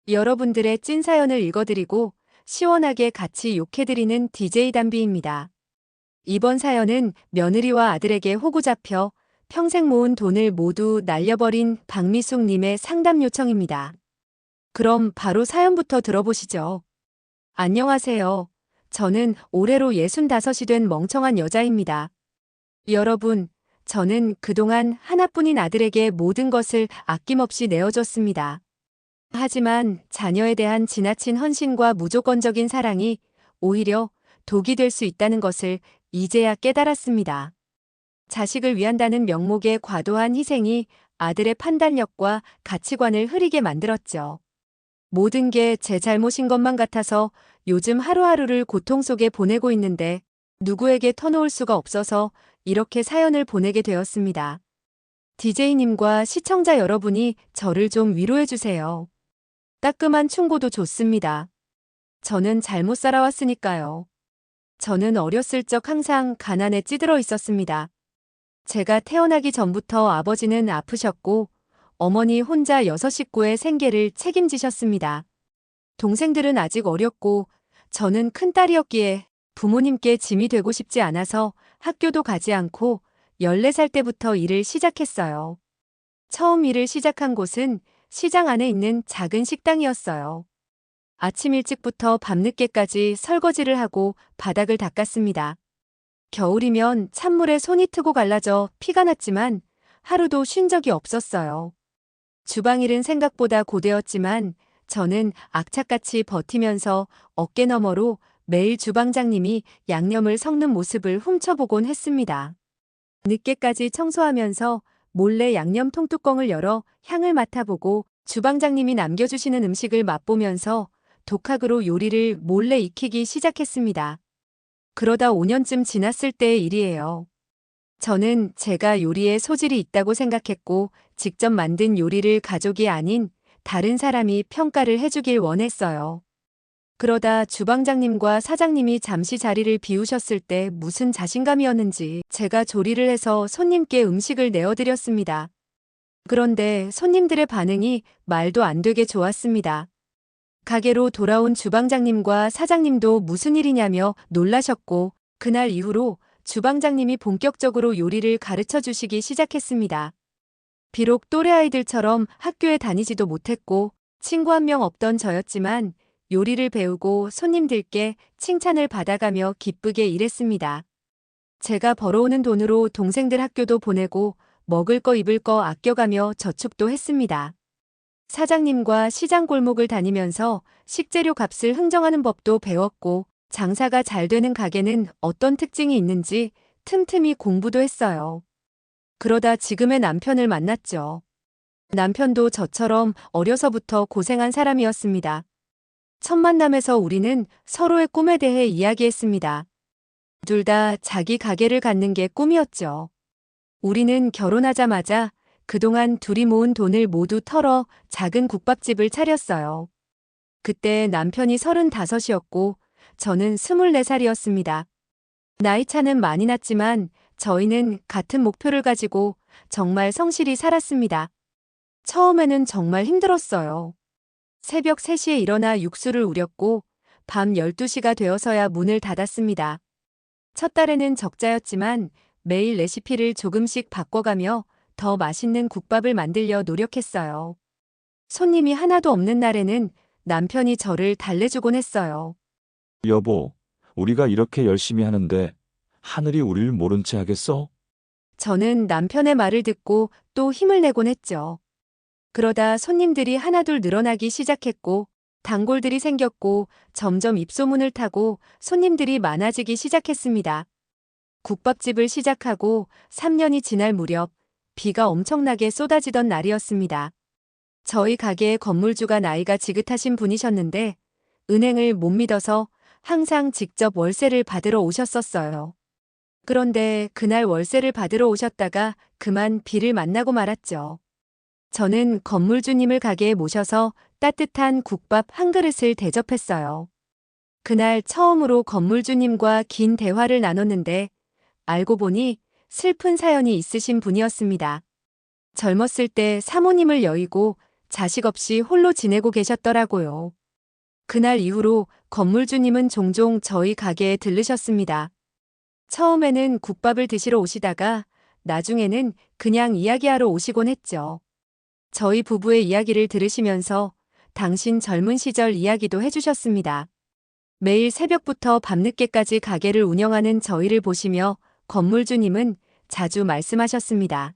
여러분들의 찐 사연을 읽어드리고 시원하게 같이 욕해드리는 DJ 담비입니다. 이번 사연은 며느리와 아들에게 호구 잡혀 평생 모은 돈을 모두 날려버린 박미숙님의 상담 요청입니다. 그럼 바로 사연부터 들어보시죠. 안녕하세요. 저는 올해로 65이 된 멍청한 여자입니다. 여러분, 저는 그동안 하나뿐인 아들에게 모든 것을 아낌없이 내어줬습니다. 하지만 자녀에 대한 지나친 헌신과 무조건적인 사랑이 오히려 독이 될 수 있다는 것을 이제야 깨달았습니다. 자식을 위한다는 명목의 과도한 희생이 아들의 판단력과 가치관을 흐리게 만들었죠. 모든 게 제 잘못인 것만 같아서 요즘 하루하루를 고통 속에 보내고 있는데 누구에게 터놓을 수가 없어서 이렇게 사연을 보내게 되었습니다. DJ님과 시청자 여러분이 저를 좀 위로해 주세요. 따끔한 충고도 좋습니다. 저는 잘못 살아왔으니까요. 저는 어렸을 적 항상 가난에 찌들어 있었습니다. 제가 태어나기 전부터 아버지는 아프셨고 어머니 혼자 6식구의 생계를 책임지셨습니다. 동생들은 아직 어렸고 저는 큰딸이었기에 부모님께 짐이 되고 싶지 않아서 학교도 가지 않고 14살 때부터 일을 시작했어요. 처음 일을 시작한 곳은 시장 안에 있는 작은 식당이었어요. 아침 일찍부터 밤늦게까지 설거지를 하고 바닥을 닦았습니다. 겨울이면 찬물에 손이 트고 갈라져 피가 났지만 하루도 쉰 적이 없었어요. 주방일은 생각보다 고되었지만 저는 악착같이 버티면서 어깨너머로 매일 주방장님이 양념을 섞는 모습을 훔쳐보곤 했습니다. 늦게까지 청소하면서 몰래 양념 통뚜껑을 열어 향을 맡아보고 주방장님이 남겨주시는 음식을 맛보면서 독학으로 요리를 몰래 익히기 시작했습니다. 그러다 5년쯤 지났을 때의 일이에요. 저는 제가 요리에 소질이 있다고 생각했고 직접 만든 요리를 가족이 아닌 다른 사람이 평가를 해주길 원했어요. 그러다 주방장님과 사장님이 잠시 자리를 비우셨을 때 무슨 자신감이었는지 제가 조리를 해서 손님께 음식을 내어드렸습니다. 그런데 손님들의 반응이 말도 안 되게 좋았습니다. 가게로 돌아온 주방장님과 사장님도 무슨 일이냐며 놀라셨고 그날 이후로 주방장님이 본격적으로 요리를 가르쳐 주시기 시작했습니다. 비록 또래 아이들처럼 학교에 다니지도 못했고 친구 한 명 없던 저였지만 요리를 배우고 손님들께 칭찬을 받아가며 기쁘게 일했습니다. 제가 벌어오는 돈으로 동생들 학교도 보내고 먹을 거 입을 거 아껴가며 저축도 했습니다. 사장님과 시장 골목을 다니면서 식재료 값을 흥정하는 법도 배웠고 장사가 잘 되는 가게는 어떤 특징이 있는지 틈틈이 공부도 했어요. 그러다 지금의 남편을 만났죠. 남편도 저처럼 어려서부터 고생한 사람이었습니다. 첫 만남에서 우리는 서로의 꿈에 대해 이야기했습니다. 둘 다 자기 가게를 갖는 게 꿈이었죠. 우리는 결혼하자마자 그동안 둘이 모은 돈을 모두 털어 작은 국밥집을 차렸어요. 그때 남편이 35이었고 저는 24살이었습니다. 나이 차는 많이 났지만 저희는 같은 목표를 가지고 정말 성실히 살았습니다. 처음에는 정말 힘들었어요. 새벽 3시에 일어나 육수를 우렸고 밤 12시가 되어서야 문을 닫았습니다. 첫 달에는 적자였지만 매일 레시피를 조금씩 바꿔가며 더 맛있는 국밥을 만들려 노력했어요. 손님이 하나도 없는 날에는 남편이 저를 달래주곤 했어요. 여보, 우리가 이렇게 열심히 하는데 하늘이 우릴 모른 채 하겠어? 저는 남편의 말을 듣고 또 힘을 내곤 했죠. 그러다 손님들이 하나둘 늘어나기 시작했고 단골들이 생겼고 점점 입소문을 타고 손님들이 많아지기 시작했습니다. 국밥집을 시작하고 3년이 지날 무렵 비가 엄청나게 쏟아지던 날이었습니다. 저희 가게의 건물주가 나이가 지긋하신 분이셨는데 은행을 못 믿어서 항상 직접 월세를 받으러 오셨었어요. 그런데 그날 월세를 받으러 오셨다가 그만 비를 만나고 말았죠. 저는 건물주님을 가게에 모셔서 따뜻한 국밥 한 그릇을 대접했어요. 그날 처음으로 건물주님과 긴 대화를 나눴는데 알고 보니 슬픈 사연이 있으신 분이었습니다. 젊었을 때 사모님을 여의고 자식 없이 홀로 지내고 계셨더라고요. 그날 이후로 건물주님은 종종 저희 가게에 들르셨습니다. 처음에는 국밥을 드시러 오시다가 나중에는 그냥 이야기하러 오시곤 했죠. 저희 부부의 이야기를 들으시면서 당신 젊은 시절 이야기도 해주셨습니다. 매일 새벽부터 밤늦게까지 가게를 운영하는 저희를 보시며 건물주님은 자주 말씀하셨습니다.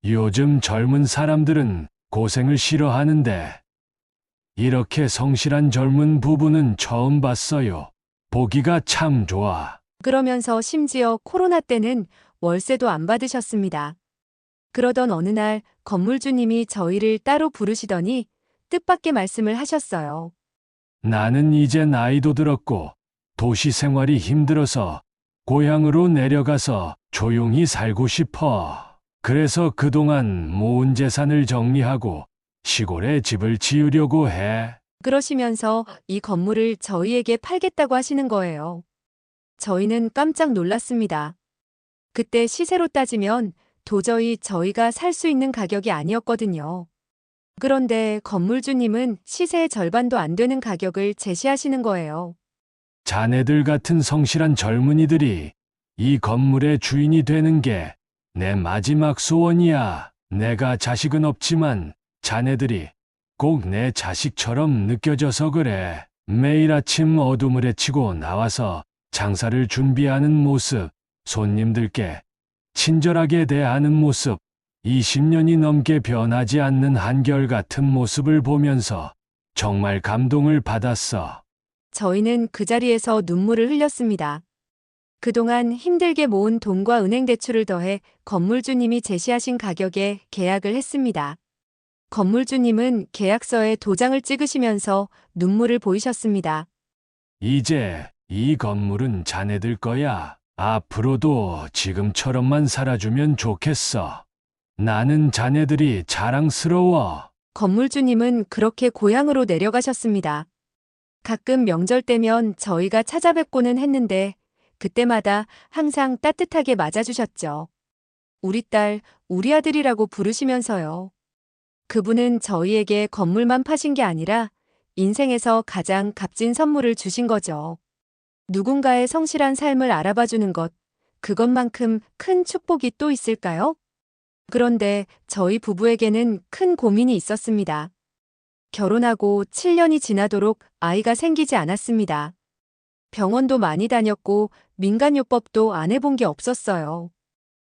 요즘 젊은 사람들은 고생을 싫어하는데 이렇게 성실한 젊은 부부는 처음 봤어요. 보기가 참 좋아. 그러면서 심지어 코로나 때는 월세도 안 받으셨습니다. 그러던 어느 날 건물주님이 저희를 따로 부르시더니 뜻밖의 말씀을 하셨어요. 나는 이제 나이도 들었고 도시 생활이 힘들어서 고향으로 내려가서 조용히 살고 싶어. 그래서 그동안 모은 재산을 정리하고 시골에 집을 지으려고 해. 그러시면서 이 건물을 저희에게 팔겠다고 하시는 거예요. 저희는 깜짝 놀랐습니다. 그때 시세로 따지면 도저히 저희가 살 수 있는 가격이 아니었거든요. 그런데 건물주님은 시세의 절반도 안 되는 가격을 제시하시는 거예요. 자네들 같은 성실한 젊은이들이 이 건물의 주인이 되는 게 내 마지막 소원이야. 내가 자식은 없지만 자네들이 꼭 내 자식처럼 느껴져서 그래. 매일 아침 어둠을 헤치고 나와서 장사를 준비하는 모습, 손님들께 친절하게 대하는 모습, 20년이 넘게 변하지 않는 한결같은 모습을 보면서 정말 감동을 받았어. 저희는 그 자리에서 눈물을 흘렸습니다. 그동안 힘들게 모은 돈과 은행 대출을 더해 건물주님이 제시하신 가격에 계약을 했습니다. 건물주님은 계약서에 도장을 찍으시면서 눈물을 보이셨습니다. 이제 이 건물은 자네들 거야. 앞으로도 지금처럼만 살아주면 좋겠어. 나는 자네들이 자랑스러워. 건물주님은 그렇게 고향으로 내려가셨습니다. 가끔 명절 때면 저희가 찾아뵙고는 했는데 그때마다 항상 따뜻하게 맞아주셨죠. 우리 딸, 우리 아들이라고 부르시면서요. 그분은 저희에게 건물만 파신 게 아니라 인생에서 가장 값진 선물을 주신 거죠. 누군가의 성실한 삶을 알아봐주는 것, 그것만큼 큰 축복이 또 있을까요? 그런데 저희 부부에게는 큰 고민이 있었습니다. 결혼하고 7년이 지나도록 아이가 생기지 않았습니다. 병원도 많이 다녔고 민간요법도 안 해본 게 없었어요.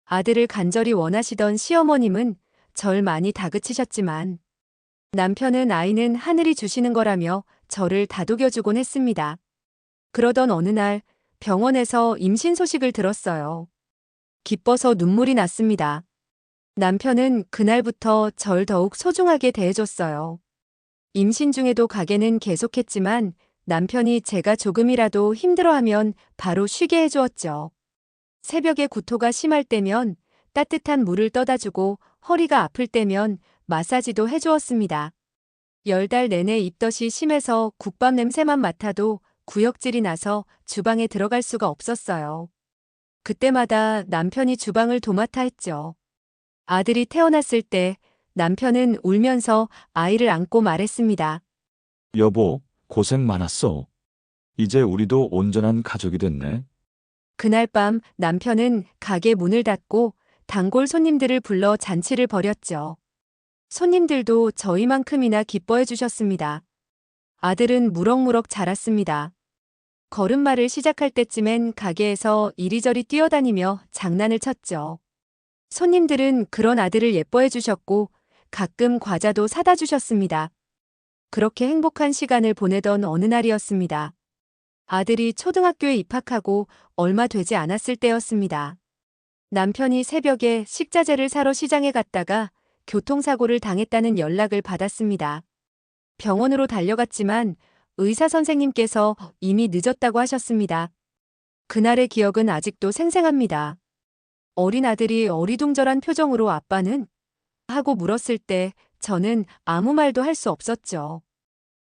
아들을 간절히 원하시던 시어머님은 절 많이 다그치셨지만 남편은 아이는 하늘이 주시는 거라며 저를 다독여주곤 했습니다. 그러던 어느 날 병원에서 임신 소식을 들었어요. 기뻐서 눈물이 났습니다. 남편은 그날부터 절 더욱 소중하게 대해줬어요. 임신 중에도 가게는 계속했지만 남편이 제가 조금이라도 힘들어하면 바로 쉬게 해주었죠. 새벽에 구토가 심할 때면 따뜻한 물을 떠다주고 허리가 아플 때면 마사지도 해주었습니다. 10달 내내 입덧이 심해서 국밥 냄새만 맡아도 구역질이 나서 주방에 들어갈 수가 없었어요. 그때마다 남편이 주방을 도맡아 했죠. 아들이 태어났을 때 남편은 울면서 아이를 안고 말했습니다. 여보, 고생 많았어. 이제 우리도 온전한 가족이 됐네. 그날 밤 남편은 가게 문을 닫고 단골 손님들을 불러 잔치를 벌였죠. 손님들도 저희만큼이나 기뻐해 주셨습니다. 아들은 무럭무럭 자랐습니다. 걸음마를 시작할 때쯤엔 가게에서 이리저리 뛰어다니며 장난을 쳤죠. 손님들은 그런 아들을 예뻐해 주셨고 가끔 과자도 사다 주셨습니다. 그렇게 행복한 시간을 보내던 어느 날이었습니다. 아들이 초등학교에 입학하고 얼마 되지 않았을 때였습니다. 남편이 새벽에 식자재를 사러 시장에 갔다가 교통사고를 당했다는 연락을 받았습니다. 병원으로 달려갔지만 의사 선생님께서 이미 늦었다고 하셨습니다. 그날의 기억은 아직도 생생합니다. 어린 아들이 어리둥절한 표정으로 아빠는? 하고 물었을 때 저는 아무 말도 할 수 없었죠.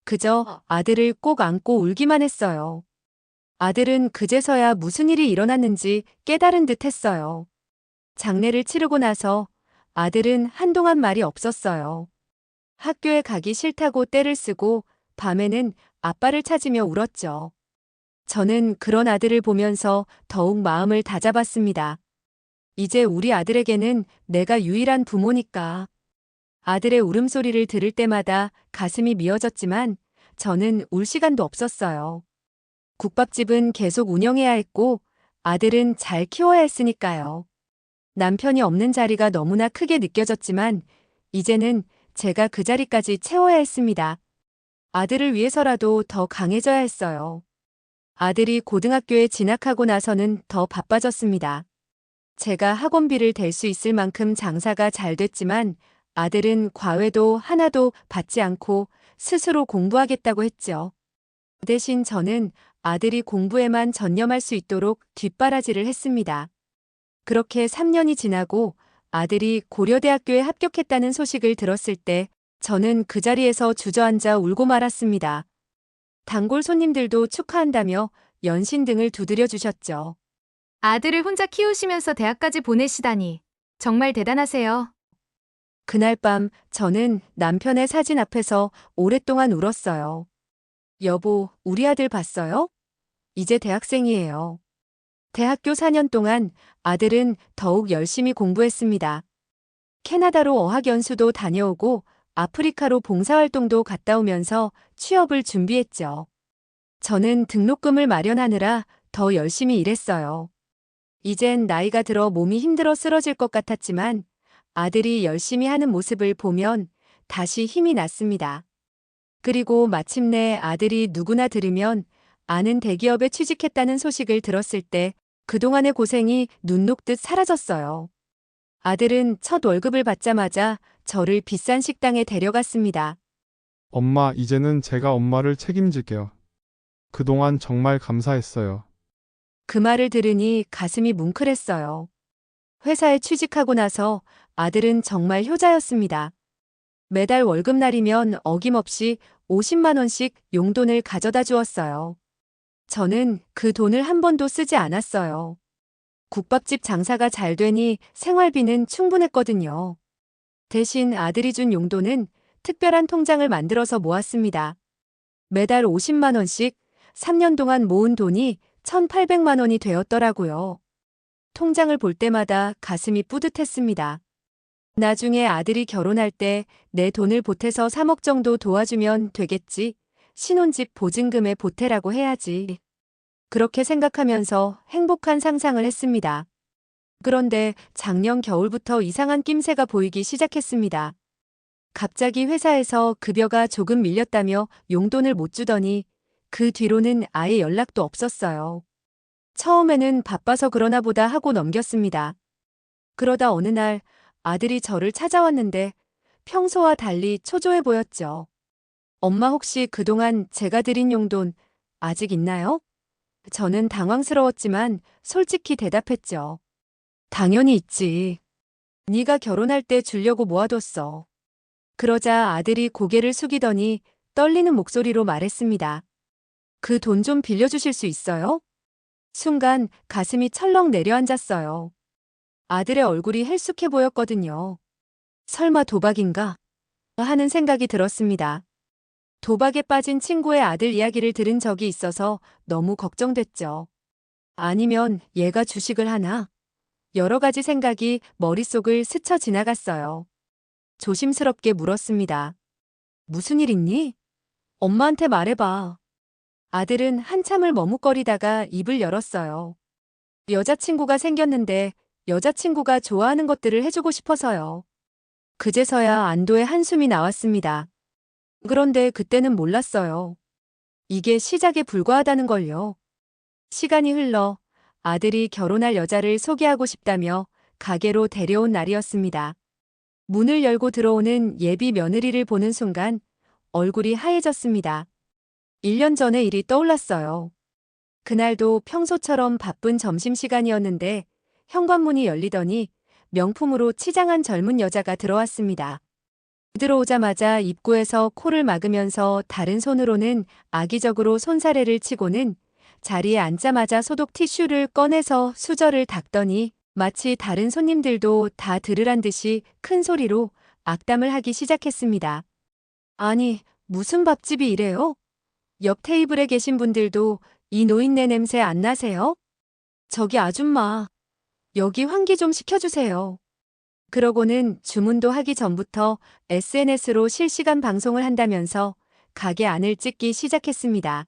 그저 아들을 꼭 안고 울기만 했어요. 아들은 그제서야 무슨 일이 일어났는지 깨달은 듯 했어요. 장례를 치르고 나서 아들은 한동안 말이 없었어요. 학교에 가기 싫다고 떼를 쓰고 밤에는 아빠를 찾으며 울었죠. 저는 그런 아들을 보면서 더욱 마음을 다잡았습니다. 이제 우리 아들에게는 내가 유일한 부모니까. 아들의 울음소리를 들을 때마다 가슴이 미어졌지만 저는 울 시간도 없었어요. 국밥집은 계속 운영해야 했고 아들은 잘 키워야 했으니까요. 남편이 없는 자리가 너무나 크게 느껴졌지만 이제는 제가 그 자리까지 채워야 했습니다. 아들을 위해서라도 더 강해져야 했어요. 아들이 고등학교에 진학하고 나서는 더 바빠졌습니다. 제가 학원비를 댈 수 있을 만큼 장사가 잘 됐지만 아들은 과외도 하나도 받지 않고 스스로 공부하겠다고 했죠. 대신 저는 아들이 공부에만 전념할 수 있도록 뒷바라지를 했습니다. 그렇게 3년이 지나고 아들이 고려대학교에 합격했다는 소식을 들었을 때 저는 그 자리에서 주저앉아 울고 말았습니다. 단골 손님들도 축하한다며 연신 등을 두드려 주셨죠. 아들을 혼자 키우시면서 대학까지 보내시다니 정말 대단하세요. 그날 밤 저는 남편의 사진 앞에서 오랫동안 울었어요. 여보, 우리 아들 봤어요? 이제 대학생이에요. 대학교 4년 동안 아들은 더욱 열심히 공부했습니다. 캐나다로 어학연수도 다녀오고 아프리카로 봉사활동도 갔다 오면서 취업을 준비했죠. 저는 등록금을 마련하느라 더 열심히 일했어요. 이젠 나이가 들어 몸이 힘들어 쓰러질 것 같았지만 아들이 열심히 하는 모습을 보면 다시 힘이 났습니다. 그리고 마침내 아들이 누구나 들으면 아는 대기업에 취직했다는 소식을 들었을 때 그동안의 고생이 눈 녹듯 사라졌어요. 아들은 첫 월급을 받자마자 저를 비싼 식당에 데려갔습니다. 엄마, 이제는 제가 엄마를 책임질게요. 그동안 정말 감사했어요. 그 말을 들으니 가슴이 뭉클했어요. 회사에 취직하고 나서 아들은 정말 효자였습니다. 매달 월급날이면 어김없이 50만 원씩 용돈을 가져다 주었어요. 저는 그 돈을 한 번도 쓰지 않았어요. 국밥집 장사가 잘 되니 생활비는 충분했거든요. 대신 아들이 준 용돈은 특별한 통장을 만들어서 모았습니다. 매달 50만 원씩 3년 동안 모은 돈이 1,800만 원이 되었더라고요. 통장을 볼 때마다 가슴이 뿌듯했습니다. 나중에 아들이 결혼할 때 내 돈을 보태서 3억 정도 도와주면 되겠지. 신혼집 보증금에 보태라고 해야지. 그렇게 생각하면서 행복한 상상을 했습니다. 그런데 작년 겨울부터 이상한 낌새가 보이기 시작했습니다. 갑자기 회사에서 급여가 조금 밀렸다며 용돈을 못 주더니 그 뒤로는 아예 연락도 없었어요. 처음에는 바빠서 그러나 보다 하고 넘겼습니다. 그러다 어느 날 아들이 저를 찾아왔는데 평소와 달리 초조해 보였죠. 엄마, 혹시 그동안 제가 드린 용돈 아직 있나요? 저는 당황스러웠지만 솔직히 대답했죠. 당연히 있지. 네가 결혼할 때 주려고 모아뒀어. 그러자 아들이 고개를 숙이더니 떨리는 목소리로 말했습니다. 그 돈 좀 빌려주실 수 있어요? 순간 가슴이 철렁 내려앉았어요. 아들의 얼굴이 헬쑥해 보였거든요. 설마 도박인가? 하는 생각이 들었습니다. 도박에 빠진 친구의 아들 이야기를 들은 적이 있어서 너무 걱정됐죠. 아니면 얘가 주식을 하나? 여러 가지 생각이 머릿속을 스쳐 지나갔어요. 조심스럽게 물었습니다. 무슨 일 있니? 엄마한테 말해봐. 아들은 한참을 머뭇거리다가 입을 열었어요. 여자친구가 생겼는데 여자친구가 좋아하는 것들을 해주고 싶어서요. 그제서야 안도의 한숨이 나왔습니다. 그런데 그때는 몰랐어요. 이게 시작에 불과하다는 걸요. 시간이 흘러 아들이 결혼할 여자를 소개하고 싶다며 가게로 데려온 날이었습니다. 문을 열고 들어오는 예비 며느리를 보는 순간 얼굴이 하얘졌습니다. 1년 전의 일이 떠올랐어요. 그날도 평소처럼 바쁜 점심시간이었는데 현관문이 열리더니 명품으로 치장한 젊은 여자가 들어왔습니다. 들어오자마자 입구에서 코를 막으면서 다른 손으로는 악의적으로 손사래를 치고는 자리에 앉자마자 소독 티슈를 꺼내서 수저를 닦더니 마치 다른 손님들도 다 들으란 듯이 큰 소리로 악담을 하기 시작했습니다. 아니, 무슨 밥집이 이래요? 옆 테이블에 계신 분들도 이 노인네 냄새 안 나세요? 저기 아줌마, 여기 환기 좀 시켜주세요. 그러고는 주문도 하기 전부터 SNS로 실시간 방송을 한다면서 가게 안을 찍기 시작했습니다.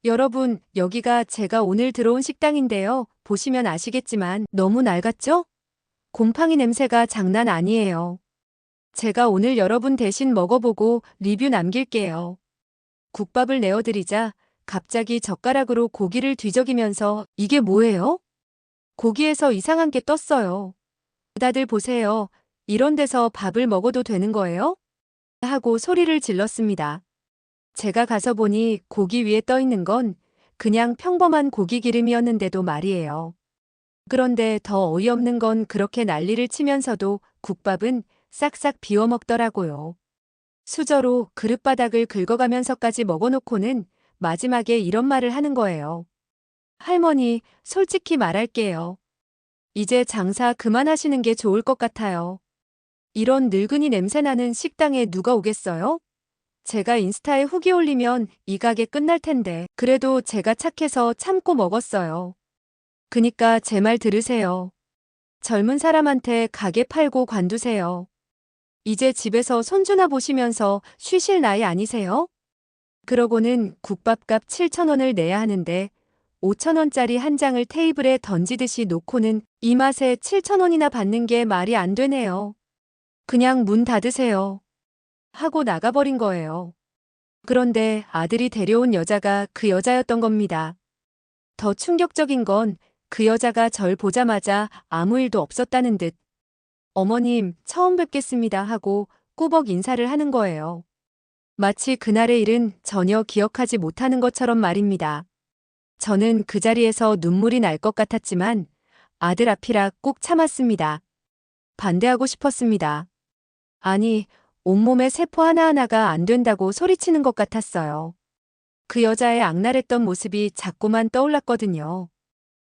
여러분, 여기가 제가 오늘 들어온 식당인데요. 보시면 아시겠지만 너무 낡았죠? 곰팡이 냄새가 장난 아니에요. 제가 오늘 여러분 대신 먹어보고 리뷰 남길게요. 국밥을 내어드리자 갑자기 젓가락으로 고기를 뒤적이면서 이게 뭐예요? 고기에서 이상한 게 떴어요. 다들 보세요. 이런 데서 밥을 먹어도 되는 거예요? 하고 소리를 질렀습니다. 제가 가서 보니 고기 위에 떠 있는 건 그냥 평범한 고기 기름이었는데도 말이에요. 그런데 더 어이없는 건 그렇게 난리를 치면서도 국밥은 싹싹 비워 먹더라고요. 수저로 그릇바닥을 긁어가면서까지 먹어놓고는 마지막에 이런 말을 하는 거예요. 할머니, 솔직히 말할게요. 이제 장사 그만하시는 게 좋을 것 같아요. 이런 늙은이 냄새나는 식당에 누가 오겠어요? 제가 인스타에 후기 올리면 이 가게 끝날 텐데 그래도 제가 착해서 참고 먹었어요. 그니까 제 말 들으세요. 젊은 사람한테 가게 팔고 관두세요. 이제 집에서 손주나 보시면서 쉬실 나이 아니세요? 그러고는 국밥값 7,000원을 내야 하는데 5,000원짜리 한 장을 테이블에 던지듯이 놓고는 이 맛에 7,000원이나 받는 게 말이 안 되네요. 그냥 문 닫으세요. 하고 나가버린 거예요. 그런데 아들이 데려온 여자가 그 여자였던 겁니다. 더 충격적인 건 그 여자가 절 보자마자 아무 일도 없었다는 듯 어머님, 처음 뵙겠습니다 하고 꾸벅 인사를 하는 거예요. 마치 그날의 일은 전혀 기억하지 못하는 것처럼 말입니다. 저는 그 자리에서 눈물이 날 것 같았지만 아들 앞이라 꼭 참았습니다. 반대하고 싶었습니다. 아니, 온몸에 세포 하나하나가 안 된다고 소리치는 것 같았어요. 그 여자의 악랄했던 모습이 자꾸만 떠올랐거든요.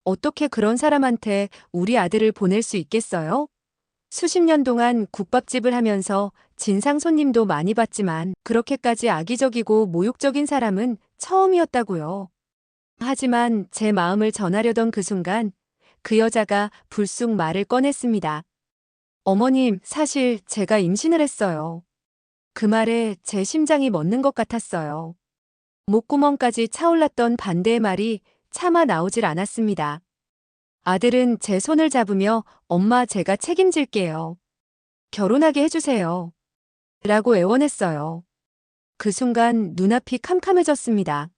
어떻게 그런 사람한테 우리 아들을 보낼 수 있겠어요? 수십 년 동안 국밥집을 하면서 진상 손님도 많이 봤지만 그렇게까지 악의적이고 모욕적인 사람은 처음이었다고요. 하지만 제 마음을 전하려던 그 순간 그 여자가 불쑥 말을 꺼냈습니다. 어머님, 사실 제가 임신을 했어요. 그 말에 제 심장이 멎는 것 같았어요. 목구멍까지 차올랐던 반대의 말이 차마 나오질 않았습니다. 아들은 제 손을 잡으며 엄마 제가 책임질게요. 결혼하게 해주세요. 라고 애원했어요. 그 순간 눈앞이 캄캄해졌습니다.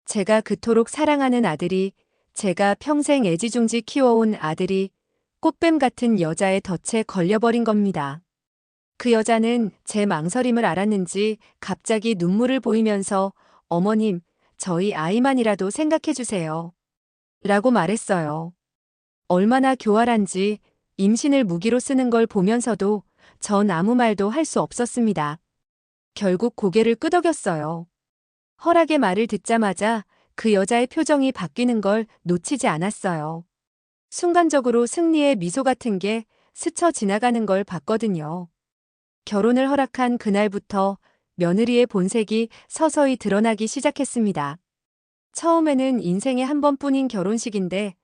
제가 그토록 사랑하는 아들이, 제가 평생 애지중지 키워온 아들이 꽃뱀 같은 여자의 덫에 걸려버린 겁니다. 그 여자는 제 망설임을 알았는지 갑자기 눈물을 보이면서 어머님, 저희 아이만이라도 생각해주세요. 라고 말했어요. 얼마나 교활한지 임신을 무기로 쓰는 걸 보면서도 전 아무 말도 할 수 없었습니다. 결국 고개를 끄덕였어요. 허락의 말을 듣자마자 그 여자의 표정이 바뀌는 걸 놓치지 않았어요. 순간적으로 승리의 미소 같은 게 스쳐 지나가는 걸 봤거든요. 결혼을 허락한 그날부터 며느리의 본색이 서서히 드러나기 시작했습니다. 처음에는 인생에 한 번뿐인 결혼식인데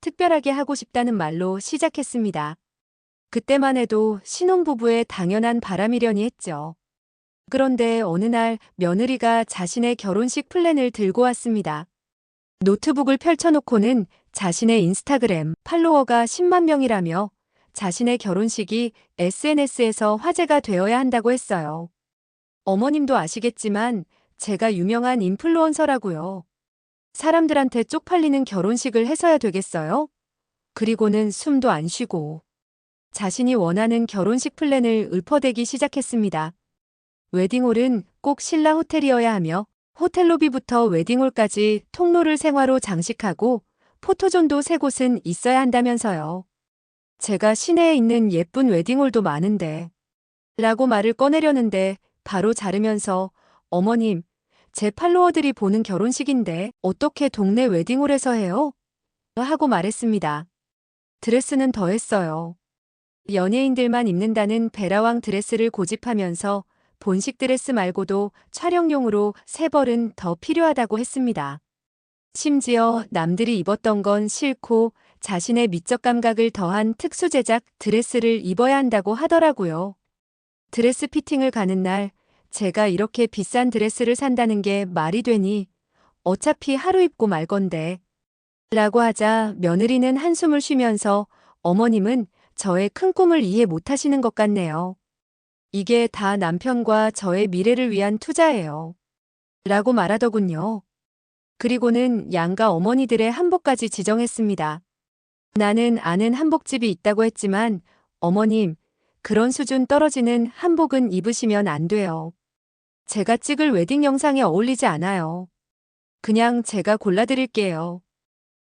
특별하게 하고 싶다는 말로 시작했습니다. 그때만 해도 신혼부부의 당연한 바람이려니 했죠. 그런데 어느 날 며느리가 자신의 결혼식 플랜을 들고 왔습니다. 노트북을 펼쳐놓고는 자신의 인스타그램 팔로워가 10만 명이라며 자신의 결혼식이 SNS에서 화제가 되어야 한다고 했어요. 어머님도 아시겠지만 제가 유명한 인플루언서라고요. 사람들한테 쪽팔리는 결혼식을 해서야 되겠어요? 그리고는 숨도 안 쉬고 자신이 원하는 결혼식 플랜을 읊어대기 시작했습니다. 웨딩홀은 꼭 신라 호텔이어야 하며 호텔 로비부터 웨딩홀까지 통로를 생화로 장식하고 포토존도 3곳은 있어야 한다면서요. 제가 시내에 있는 예쁜 웨딩홀도 많은데 라고 말을 꺼내려는데 바로 자르면서 어머님, 제 팔로워들이 보는 결혼식인데 어떻게 동네 웨딩홀에서 해요? 하고 말했습니다. 드레스는 더 했어요. 연예인들만 입는다는 베라왕 드레스를 고집하면서 본식 드레스 말고도 촬영용으로 3벌은 더 필요하다고 했습니다. 심지어 남들이 입었던 건 싫고 자신의 미적 감각을 더한 특수 제작 드레스를 입어야 한다고 하더라고요. 드레스 피팅을 가는 날 제가 이렇게 비싼 드레스를 산다는 게 말이 되니 어차피 하루 입고 말 건데 라고 하자 며느리는 한숨을 쉬면서 어머님은 저의 큰 꿈을 이해 못하시는 것 같네요. 이게 다 남편과 저의 미래를 위한 투자예요. 라고 말하더군요. 그리고는 양가 어머니들의 한복까지 지정했습니다. 나는 아는 한복집이 있다고 했지만 어머님, 그런 수준 떨어지는 한복은 입으시면 안 돼요. 제가 찍을 웨딩 영상에 어울리지 않아요. 그냥 제가 골라드릴게요.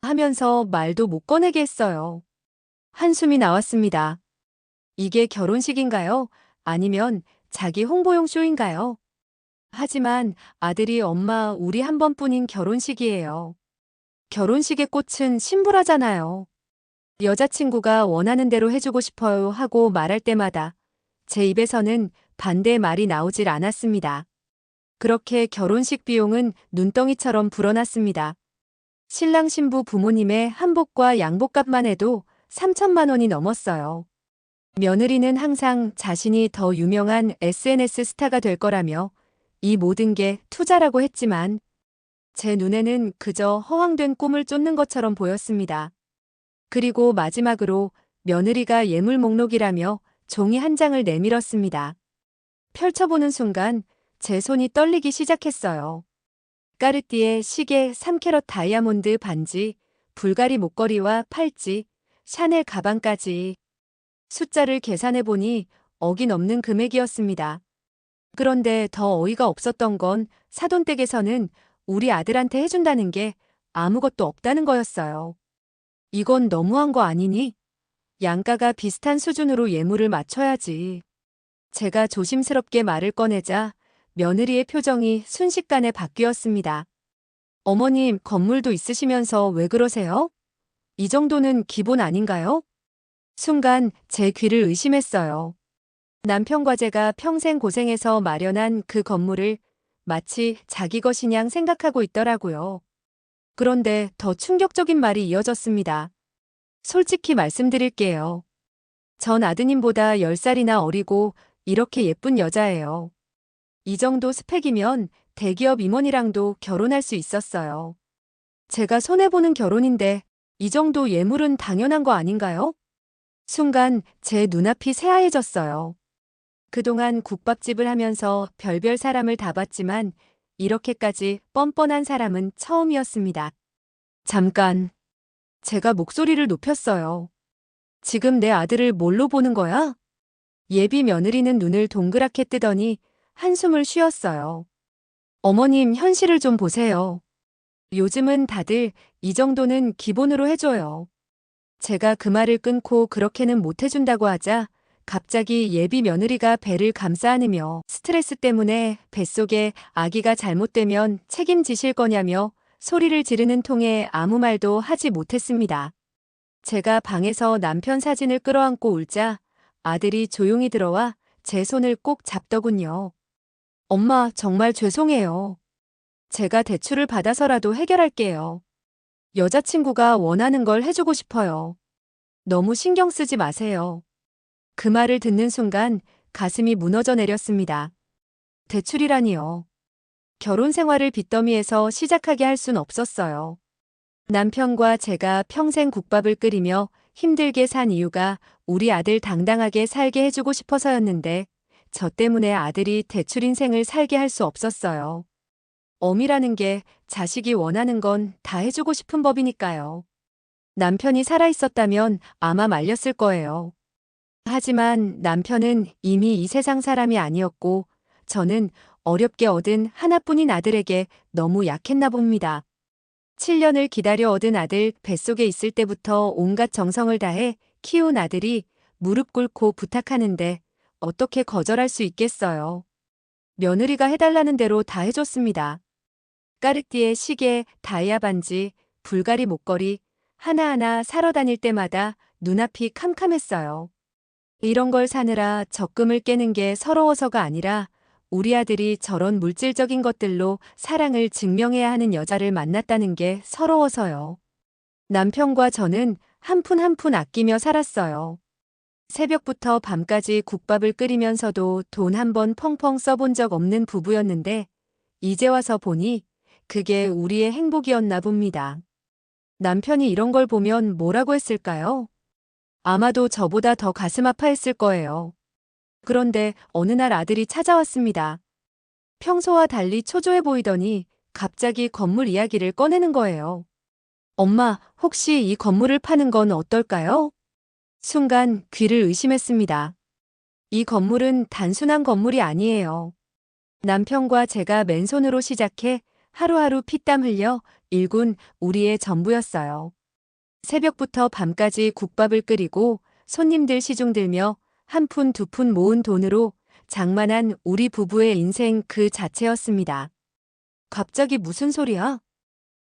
하면서 말도 못 꺼내게 했어요. 한숨이 나왔습니다. 이게 결혼식인가요? 아니면 자기 홍보용 쇼인가요? 하지만 아들이 엄마 우리 한 번뿐인 결혼식이에요. 결혼식의 꽃은 신부라잖아요. 여자친구가 원하는 대로 해주고 싶어요 하고 말할 때마다 제 입에서는 반대의 말이 나오질 않았습니다. 그렇게 결혼식 비용은 눈덩이처럼 불어났습니다. 신랑 신부 부모님의 한복과 양복값만 해도 3천만 원이 넘었어요. 며느리는 항상 자신이 더 유명한 SNS 스타가 될 거라며 이 모든 게 투자라고 했지만 제 눈에는 그저 허황된 꿈을 쫓는 것처럼 보였습니다. 그리고 마지막으로 며느리가 예물 목록이라며 종이 한 장을 내밀었습니다. 펼쳐보는 순간 제 손이 떨리기 시작했어요. 까르띠에 시계 3캐럿 다이아몬드 반지, 불가리 목걸이와 팔찌, 샤넬 가방까지. 숫자를 계산해보니 억이 넘는 금액이었습니다. 그런데 더 어이가 없었던 건 사돈댁에서는 우리 아들한테 해준다는 게 아무것도 없다는 거였어요. 이건 너무한 거 아니니? 양가가 비슷한 수준으로 예물을 맞춰야지. 제가 조심스럽게 말을 꺼내자 며느리의 표정이 순식간에 바뀌었습니다. 어머님, 건물도 있으시면서 왜 그러세요? 이 정도는 기본 아닌가요? 순간 제 귀를 의심했어요. 남편과 제가 평생 고생해서 마련한 그 건물을 마치 자기 것이냥 생각하고 있더라고요. 그런데 더 충격적인 말이 이어졌습니다. 솔직히 말씀드릴게요. 전 아드님보다 10살이나 어리고 이렇게 예쁜 여자예요. 이 정도 스펙이면 대기업 임원이랑도 결혼할 수 있었어요. 제가 손해보는 결혼인데 이 정도 예물은 당연한 거 아닌가요? 순간 제 눈앞이 새하얘졌어요. 그동안 국밥집을 하면서 별별 사람을 다 봤지만 이렇게까지 뻔뻔한 사람은 처음이었습니다. 잠깐. 제가 목소리를 높였어요. 지금 내 아들을 뭘로 보는 거야? 예비 며느리는 눈을 동그랗게 뜨더니 한숨을 쉬었어요. 어머님, 현실을 좀 보세요. 요즘은 다들 이 정도는 기본으로 해줘요. 제가 그 말을 끊고 그렇게는 못 해준다고 하자 갑자기 예비 며느리가 배를 감싸 안으며 스트레스 때문에 뱃속에 아기가 잘못되면 책임지실 거냐며 소리를 지르는 통에 아무 말도 하지 못했습니다. 제가 방에서 남편 사진을 끌어안고 울자 아들이 조용히 들어와 제 손을 꼭 잡더군요. 엄마, 정말 죄송해요. 제가 대출을 받아서라도 해결할게요. 여자친구가 원하는 걸 해주고 싶어요. 너무 신경 쓰지 마세요. 그 말을 듣는 순간 가슴이 무너져 내렸습니다. 대출이라니요. 결혼 생활을 빚더미에서 시작하게 할 순 없었어요. 남편과 제가 평생 국밥을 끓이며 힘들게 산 이유가 우리 아들 당당하게 살게 해주고 싶어서였는데 저 때문에 아들이 대출 인생을 살게 할 수 없었어요. 어미라는 게 자식이 원하는 건 다 해주고 싶은 법이니까요. 남편이 살아있었다면 아마 말렸을 거예요. 하지만 남편은 이미 이 세상 사람이 아니었고 저는 어렵게 얻은 하나뿐인 아들에게 너무 약했나 봅니다. 7년을 기다려 얻은 아들 뱃속에 있을 때부터 온갖 정성을 다해 키운 아들이 무릎 꿇고 부탁하는데 어떻게 거절할 수 있겠어요. 며느리가 해달라는 대로 다 해줬습니다. 까르띠에 시계, 다이아 반지, 불가리 목걸이 하나하나 사러 다닐 때마다 눈앞이 캄캄했어요. 이런 걸 사느라 적금을 깨는 게 서러워서가 아니라 우리 아들이 저런 물질적인 것들로 사랑을 증명해야 하는 여자를 만났다는 게 서러워서요. 남편과 저는 한 푼 한 푼 아끼며 살았어요. 새벽부터 밤까지 국밥을 끓이면서도 돈 한 번 펑펑 써본 적 없는 부부였는데 이제 와서 보니 그게 우리의 행복이었나 봅니다. 남편이 이런 걸 보면 뭐라고 했을까요? 아마도 저보다 더 가슴 아파했을 거예요. 그런데 어느 날 아들이 찾아왔습니다. 평소와 달리 초조해 보이더니 갑자기 건물 이야기를 꺼내는 거예요. 엄마, 혹시 이 건물을 파는 건 어떨까요? 순간 귀를 의심했습니다. 이 건물은 단순한 건물이 아니에요. 남편과 제가 맨손으로 시작해 하루하루 피땀 흘려 일군 우리의 전부였어요. 새벽부터 밤까지 국밥을 끓이고 손님들 시중 들며 한 푼 두 푼 모은 돈으로 장만한 우리 부부의 인생 그 자체였습니다. 갑자기 무슨 소리야?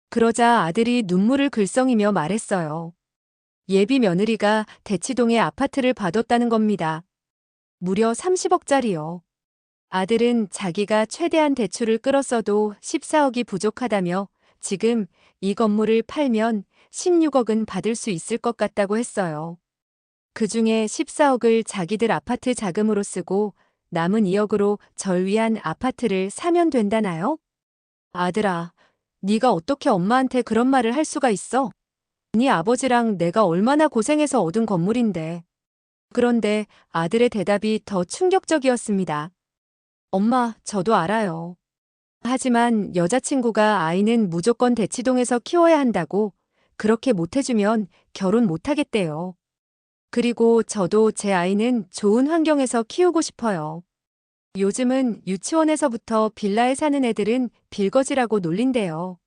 그러자 아들이 눈물을 글썽이며 말했어요. 예비 며느리가 대치동에 아파트를 봐뒀다는 겁니다. 무려 30억짜리요. 아들은 자기가 최대한 대출을 끌었어도 14억이 부족하다며 지금 이 건물을 팔면 16억은 받을 수 있을 것 같다고 했어요. 그중에 14억을 자기들 아파트 자금으로 쓰고 남은 2억으로 절 위한 아파트를 사면 된다나요? 아들아, 네가 어떻게 엄마한테 그런 말을 할 수가 있어? 네 아버지랑 내가 얼마나 고생해서 얻은 건물인데. 그런데 아들의 대답이 더 충격적이었습니다. 엄마, 저도 알아요. 하지만 여자친구가 아이는 무조건 대치동에서 키워야 한다고 그렇게 못해주면 결혼 못하겠대요. 그리고 저도 제 아이는 좋은 환경에서 키우고 싶어요. 요즘은 유치원에서부터 빌라에 사는 애들은 빌거지라고 놀린대요.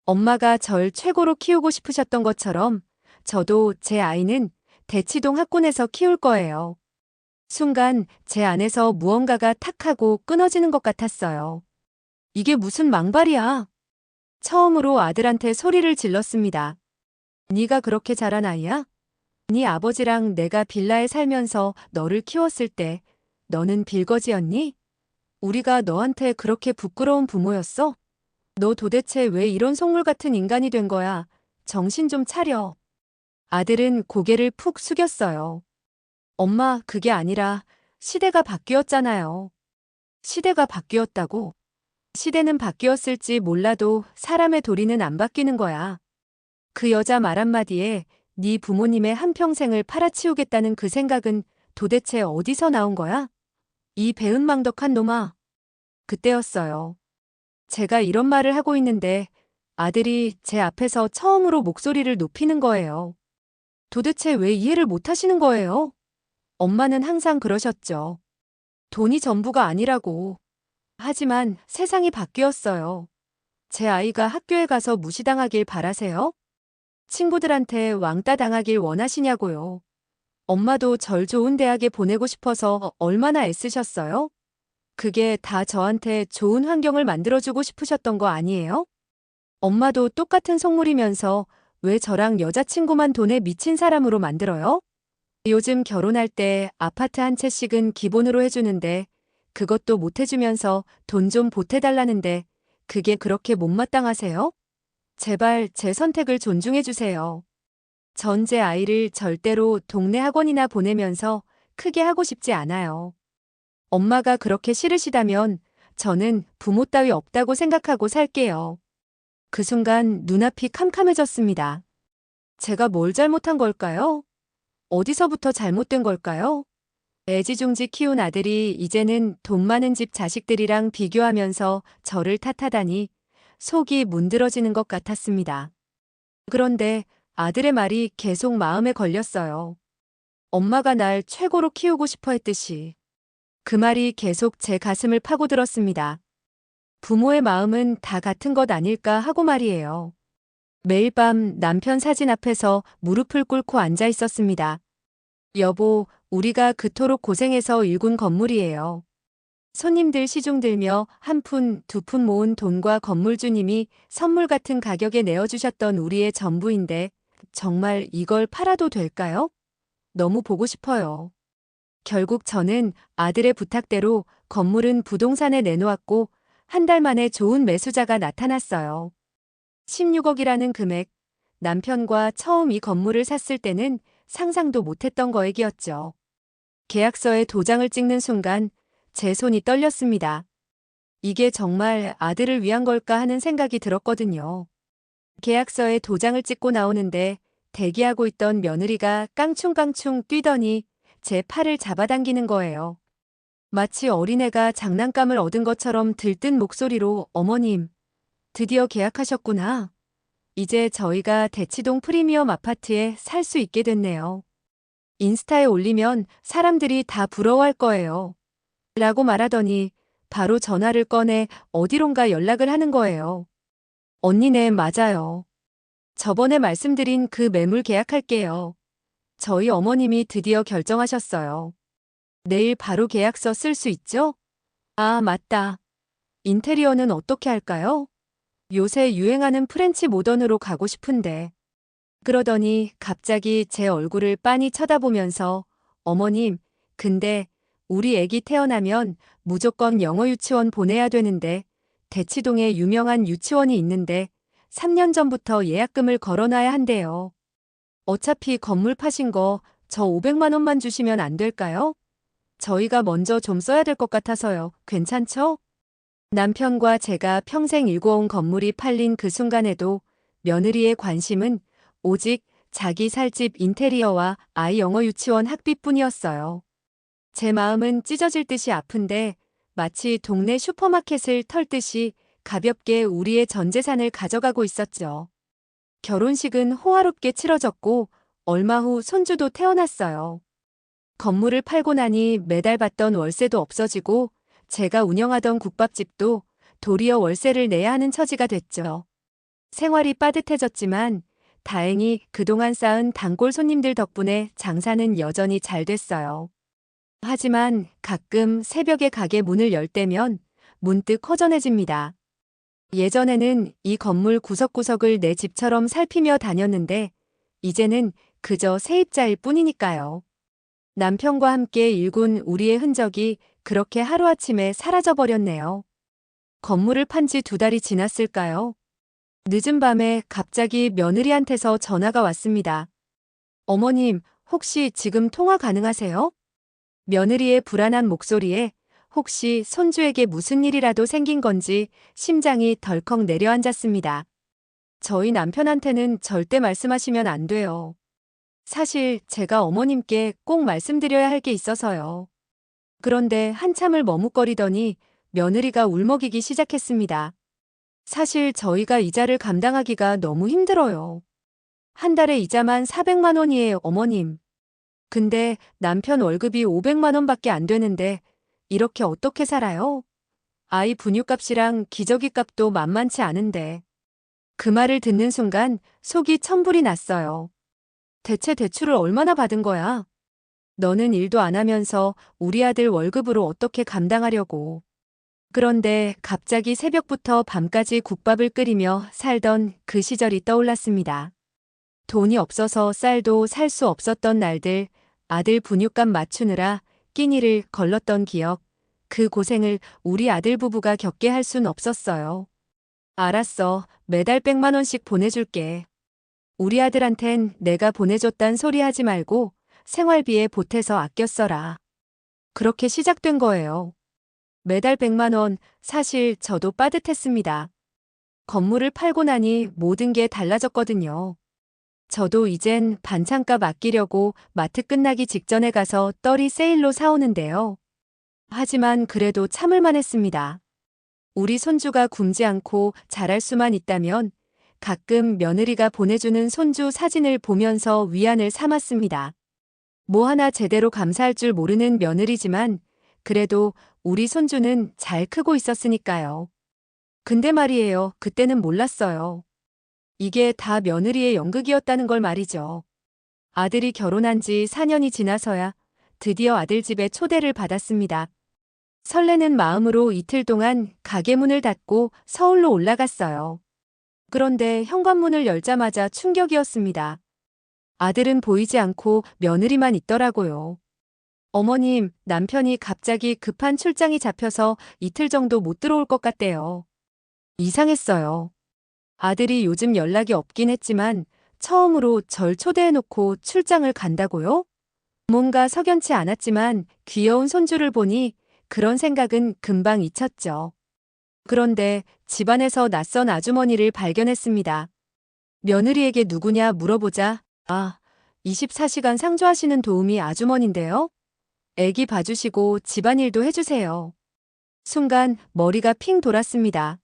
엄마가 절 최고로 키우고 싶으셨던 것처럼 저도 제 아이는 대치동 학군에서 키울 거예요. 순간 제 안에서 무언가가 탁 하고 끊어지는 것 같았어요. 이게 무슨 망발이야? 처음으로 아들한테 소리를 질렀습니다. 네가 그렇게 자란 아이야? 네 아버지랑 내가 빌라에 살면서 너를 키웠을 때 너는 빌거지였니? 우리가 너한테 그렇게 부끄러운 부모였어? 너 도대체 왜 이런 속물 같은 인간이 된 거야? 정신 좀 차려. 아들은 고개를 푹 숙였어요. 엄마, 그게 아니라 시대가 바뀌었잖아요. 시대가 바뀌었다고? 시대는 바뀌었을지 몰라도 사람의 도리는 안 바뀌는 거야. 그 여자 말 한마디에 네 부모님의 한평생을 팔아치우겠다는 그 생각은 도대체 어디서 나온 거야? 이 배은망덕한 놈아. 그때였어요. 제가 이런 말을 하고 있는데 아들이 제 앞에서 처음으로 목소리를 높이는 거예요. 도대체 왜 이해를 못 하시는 거예요? 엄마는 항상 그러셨죠. 돈이 전부가 아니라고. 하지만 세상이 바뀌었어요. 제 아이가 학교에 가서 무시당하길 바라세요? 친구들한테 왕따 당하길 원하시냐고요. 엄마도 절 좋은 대학에 보내고 싶어서 얼마나 애쓰셨어요? 그게 다 저한테 좋은 환경을 만들어주고 싶으셨던 거 아니에요? 엄마도 똑같은 속물이면서 왜 저랑 여자친구만 돈에 미친 사람으로 만들어요? 요즘 결혼할 때 아파트 한 채씩은 기본으로 해주는데 그것도 못 해주면서 돈 좀 보태달라는데 그게 그렇게 못마땅하세요? 제발 제 선택을 존중해 주세요. 전 제 아이를 절대로 동네 학원이나 보내면서 크게 하고 싶지 않아요. 엄마가 그렇게 싫으시다면 저는 부모 따위 없다고 생각하고 살게요. 그 순간 눈앞이 캄캄해졌습니다. 제가 뭘 잘못한 걸까요? 어디서부터 잘못된 걸까요? 애지중지 키운 아들이 이제는 돈 많은 집 자식들이랑 비교하면서 저를 탓하다니 속이 문드러지는 것 같았습니다. 그런데 아들의 말이 계속 마음에 걸렸어요. 엄마가 날 최고로 키우고 싶어 했듯이. 그 말이 계속 제 가슴을 파고들었습니다. 부모의 마음은 다 같은 것 아닐까 하고 말이에요. 매일 밤 남편 사진 앞에서 무릎을 꿇고 앉아 있었습니다. 여보, 우리가 그토록 고생해서 일군 건물이에요. 손님들 시중 들며 한 푼, 두 푼 모은 돈과 건물주님이 선물 같은 가격에 내어주셨던 우리의 전부인데 정말 이걸 팔아도 될까요? 너무 보고 싶어요. 결국 저는 아들의 부탁대로 건물은 부동산에 내놓았고 한 달 만에 좋은 매수자가 나타났어요. 16억이라는 금액, 남편과 처음 이 건물을 샀을 때는 상상도 못했던 거액이었죠. 계약서에 도장을 찍는 순간 제 손이 떨렸습니다. 이게 정말 아들을 위한 걸까 하는 생각이 들었거든요. 계약서에 도장을 찍고 나오는데 대기하고 있던 며느리가 깡충깡충 뛰더니 제 팔을 잡아당기는 거예요. 마치 어린애가 장난감을 얻은 것처럼 들뜬 목소리로 어머님, 드디어 계약하셨구나. 이제 저희가 대치동 프리미엄 아파트에 살 수 있게 됐네요. 인스타에 올리면 사람들이 다 부러워할 거예요. 라고 말하더니 바로 전화를 꺼내 어디론가 연락을 하는 거예요. 언니네 맞아요. 저번에 말씀드린 그 매물 계약할게요. 저희 어머님이 드디어 결정하셨어요. 내일 바로 계약서 쓸 수 있죠? 아, 맞다. 인테리어는 어떻게 할까요? 요새 유행하는 프렌치 모던으로 가고 싶은데. 그러더니 갑자기 제 얼굴을 빤히 쳐다보면서 어머님, 근데 우리 애기 태어나면 무조건 영어 유치원 보내야 되는데 대치동에 유명한 유치원이 있는데 3년 전부터 예약금을 걸어놔야 한대요. 어차피 건물 파신 거 저 500만 원만 주시면 안 될까요? 저희가 먼저 좀 써야 될 것 같아서요. 괜찮죠? 남편과 제가 평생 일궈온 건물이 팔린 그 순간에도 며느리의 관심은 오직 자기 살 집 인테리어와 아이 영어 유치원 학비뿐이었어요. 제 마음은 찢어질 듯이 아픈데 마치 동네 슈퍼마켓을 털듯이 가볍게 우리의 전 재산을 가져가고 있었죠. 결혼식은 호화롭게 치러졌고 얼마 후 손주도 태어났어요. 건물을 팔고 나니 매달 받던 월세도 없어지고 제가 운영하던 국밥집도 도리어 월세를 내야 하는 처지가 됐죠. 생활이 빠듯해졌지만 다행히 그동안 쌓은 단골 손님들 덕분에 장사는 여전히 잘 됐어요. 하지만 가끔 새벽에 가게 문을 열 때면 문득 허전해집니다. 예전에는 이 건물 구석구석을 내 집처럼 살피며 다녔는데 이제는 그저 세입자일 뿐이니까요. 남편과 함께 일군 우리의 흔적이 그렇게 하루아침에 사라져버렸네요. 건물을 판 지 2달이 지났을까요? 늦은 밤에 갑자기 며느리한테서 전화가 왔습니다. 어머님, 혹시 지금 통화 가능하세요? 며느리의 불안한 목소리에 혹시 손주에게 무슨 일이라도 생긴 건지 심장이 덜컥 내려앉았습니다. 저희 남편한테는 절대 말씀하시면 안 돼요. 사실 제가 어머님께 꼭 말씀드려야 할 게 있어서요. 그런데 한참을 머뭇거리더니 며느리가 울먹이기 시작했습니다. 사실 저희가 이자를 감당하기가 너무 힘들어요. 한 달에 이자만 400만 원이에요, 어머님. 근데 남편 월급이 500만 원밖에 안 되는데 이렇게 어떻게 살아요? 아이 분유값이랑 기저귀 값도 만만치 않은데. 그 말을 듣는 순간 속이 천불이 났어요. 대체 대출을 얼마나 받은 거야? 너는 일도 안 하면서 우리 아들 월급으로 어떻게 감당하려고. 그런데 갑자기 새벽부터 밤까지 국밥을 끓이며 살던 그 시절이 떠올랐습니다. 돈이 없어서 쌀도 살 수 없었던 날들, 아들 분유값 맞추느라 끼니를 걸렀던 기억, 그 고생을 우리 아들 부부가 겪게 할 순 없었어요. 알았어, 매달 100만 원씩 보내줄게. 우리 아들한텐 내가 보내줬단 소리 하지 말고 생활비에 보태서 아껴 써라. 그렇게 시작된 거예요. 매달 100만 원, 사실 저도 빠듯했습니다. 건물을 팔고 나니 모든 게 달라졌거든요. 저도 이젠 반찬값 아끼려고 마트 끝나기 직전에 가서 떨이 세일로 사오는데요. 하지만 그래도 참을만 했습니다. 우리 손주가 굶지 않고 자랄 수만 있다면 가끔 며느리가 보내주는 손주 사진을 보면서 위안을 삼았습니다. 뭐 하나 제대로 감사할 줄 모르는 며느리지만 그래도 우리 손주는 잘 크고 있었으니까요. 근데 말이에요, 그때는 몰랐어요. 이게 다 며느리의 연극이었다는 걸 말이죠. 아들이 결혼한 지 4년이 지나서야 드디어 아들 집에 초대를 받았습니다. 설레는 마음으로 이틀 동안 가게 문을 닫고 서울로 올라갔어요. 그런데 현관문을 열자마자 충격이었습니다. 아들은 보이지 않고 며느리만 있더라고요. 어머님, 남편이 갑자기 급한 출장이 잡혀서 이틀 정도 못 들어올 것 같대요. 이상했어요. 아들이 요즘 연락이 없긴 했지만 처음으로 절 초대해놓고 출장을 간다고요? 뭔가 석연치 않았지만 귀여운 손주를 보니 그런 생각은 금방 잊혔죠. 그런데 집안에서 낯선 아주머니를 발견했습니다. 며느리에게 누구냐 물어보자, 24시간 상주하시는 도우미 아주머니인데요. 애기 봐주시고 집안일도 해주세요. 순간 머리가 핑 돌았습니다.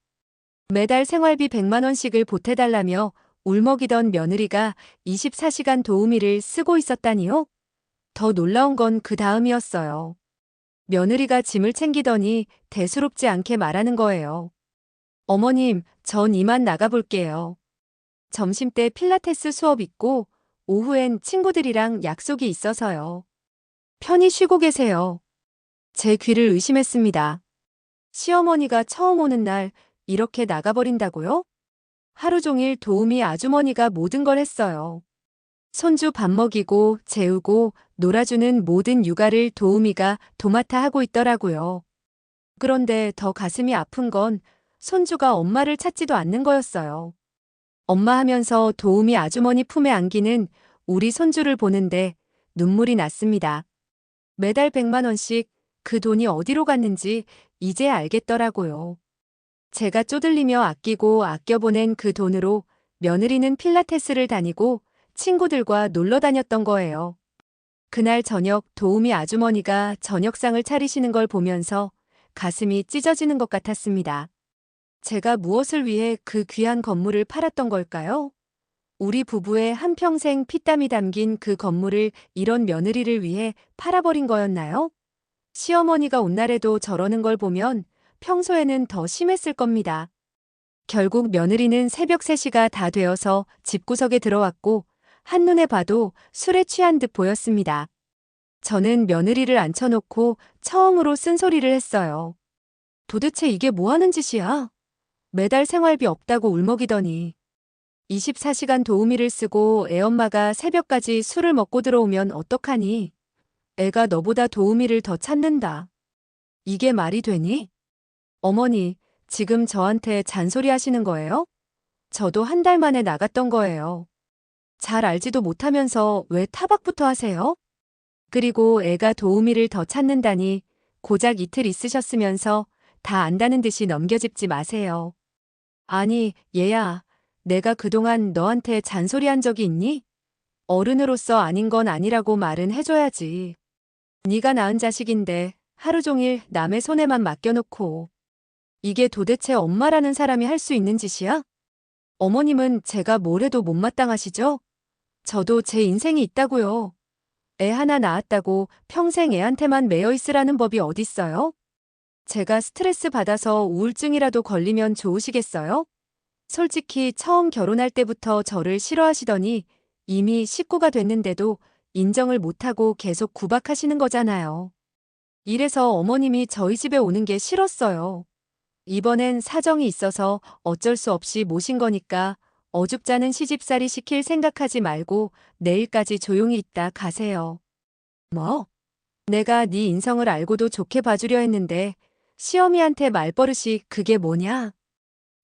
매달 생활비 100만 원씩을 보태달라며 울먹이던 며느리가 24시간 도우미를 쓰고 있었다니요? 더 놀라운 건 그 다음이었어요. 며느리가 짐을 챙기더니 대수롭지 않게 말하는 거예요. 어머님, 전 이만 나가볼게요. 점심때 필라테스 수업 있고 오후엔 친구들이랑 약속이 있어서요. 편히 쉬고 계세요. 제 귀를 의심했습니다. 시어머니가 처음 오는 날 이렇게 나가버린다고요? 하루 종일 도우미 아주머니가 모든 걸 했어요. 손주 밥 먹이고 재우고 놀아주는 모든 육아를 도우미가 도맡아 하고 있더라고요. 그런데 더 가슴이 아픈 건 손주가 엄마를 찾지도 않는 거였어요. 엄마 하면서 도우미 아주머니 품에 안기는 우리 손주를 보는데 눈물이 났습니다. 매달 100만 원씩 그 돈이 어디로 갔는지 이제 알겠더라고요. 제가 쪼들리며 아끼고 아껴보낸 그 돈으로 며느리는 필라테스를 다니고 친구들과 놀러 다녔던 거예요. 그날 저녁 도우미 아주머니가 저녁상을 차리시는 걸 보면서 가슴이 찢어지는 것 같았습니다. 제가 무엇을 위해 그 귀한 건물을 팔았던 걸까요? 우리 부부의 한평생 피땀이 담긴 그 건물을 이런 며느리를 위해 팔아버린 거였나요? 시어머니가 온 날에도 저러는 걸 보면 평소에는 더 심했을 겁니다. 결국 며느리는 새벽 3시가 다 되어서 집구석에 들어왔고 한눈에 봐도 술에 취한 듯 보였습니다. 저는 며느리를 앉혀놓고 처음으로 쓴소리를 했어요. 도대체 이게 뭐 하는 짓이야? 매달 생활비 없다고 울먹이더니 24시간 도우미를 쓰고 애엄마가 새벽까지 술을 먹고 들어오면 어떡하니? 애가 너보다 도우미를 더 찾는다. 이게 말이 되니? 어머니, 지금 저한테 잔소리 하시는 거예요? 저도 한 달 만에 나갔던 거예요. 잘 알지도 못하면서 왜 타박부터 하세요? 그리고 애가 도우미를 더 찾는다니 고작 이틀 있으셨으면서 다 안다는 듯이 넘겨짚지 마세요. 아니, 얘야, 내가 그동안 너한테 잔소리한 적이 있니? 어른으로서 아닌 건 아니라고 말은 해줘야지. 네가 낳은 자식인데 하루 종일 남의 손에만 맡겨놓고. 이게 도대체 엄마라는 사람이 할 수 있는 짓이야? 어머님은 제가 뭘 해도 못마땅하시죠? 저도 제 인생이 있다고요. 애 하나 낳았다고 평생 애한테만 매여 있으라는 법이 어딨어요? 제가 스트레스 받아서 우울증이라도 걸리면 좋으시겠어요? 솔직히 처음 결혼할 때부터 저를 싫어하시더니 이미 식구가 됐는데도 인정을 못하고 계속 구박하시는 거잖아요. 이래서 어머님이 저희 집에 오는 게 싫었어요. 이번엔 사정이 있어서 어쩔 수 없이 모신 거니까 어줍잖은 시집살이 시킬 생각하지 말고 내일까지 조용히 있다 가세요. 뭐? 내가 네 인성을 알고도 좋게 봐주려 했는데 시어미한테 말버릇이 그게 뭐냐?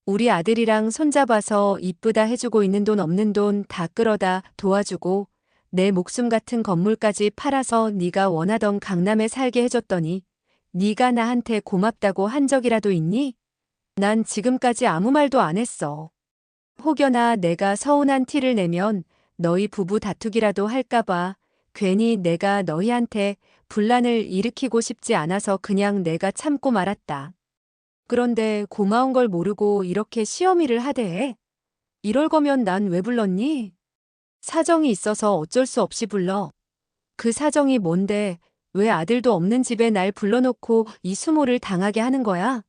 우리 아들이랑 손잡아서 이쁘다 해주고 있는 돈 없는 돈 다 끌어다 도와주고 내 목숨 같은 건물까지 팔아서 네가 원하던 강남에 살게 해줬더니 네가 나한테 고맙다고 한 적이라도 있니? 난 지금까지 아무 말도 안 했어. 혹여나 내가 서운한 티를 내면 너희 부부 다투기라도 할까봐 괜히 내가 너희한테 분란을 일으키고 싶지 않아서 그냥 내가 참고 말았다. 그런데 고마운 걸 모르고 이렇게 시어미를 하대. 이럴 거면 난 왜 불렀니? 사정이 있어서 어쩔 수 없이 불러. 그 사정이 뭔데 왜 아들도 없는 집에 날 불러놓고 이 수모를 당하게 하는 거야?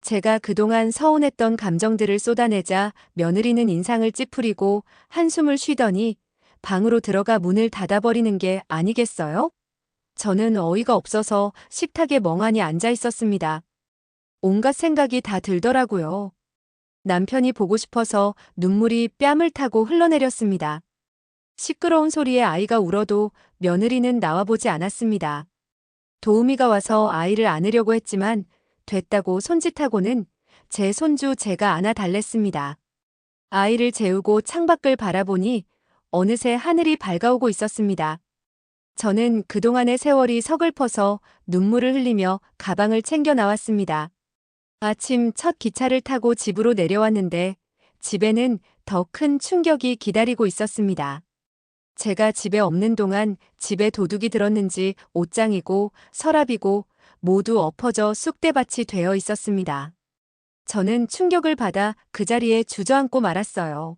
제가 그동안 서운했던 감정들을 쏟아내자 며느리는 인상을 찌푸리고 한숨을 쉬더니 방으로 들어가 문을 닫아버리는 게 아니겠어요? 저는 어이가 없어서 식탁에 멍하니 앉아 있었습니다. 온갖 생각이 다 들더라고요. 남편이 보고 싶어서 눈물이 뺨을 타고 흘러내렸습니다. 시끄러운 소리에 아이가 울어도 며느리는 나와보지 않았습니다. 도우미가 와서 아이를 안으려고 했지만 됐다고 손짓하고는 제 손주 제가 안아 달랬습니다. 아이를 재우고 창밖을 바라보니 어느새 하늘이 밝아오고 있었습니다. 저는 그동안의 세월이 서글퍼서 눈물을 흘리며 가방을 챙겨 나왔습니다. 아침 첫 기차를 타고 집으로 내려왔는데 집에는 더 큰 충격이 기다리고 있었습니다. 제가 집에 없는 동안 집에 도둑이 들었는지 옷장이고 서랍이고 모두 엎어져 쑥대밭이 되어 있었습니다. 저는 충격을 받아 그 자리에 주저앉고 말았어요.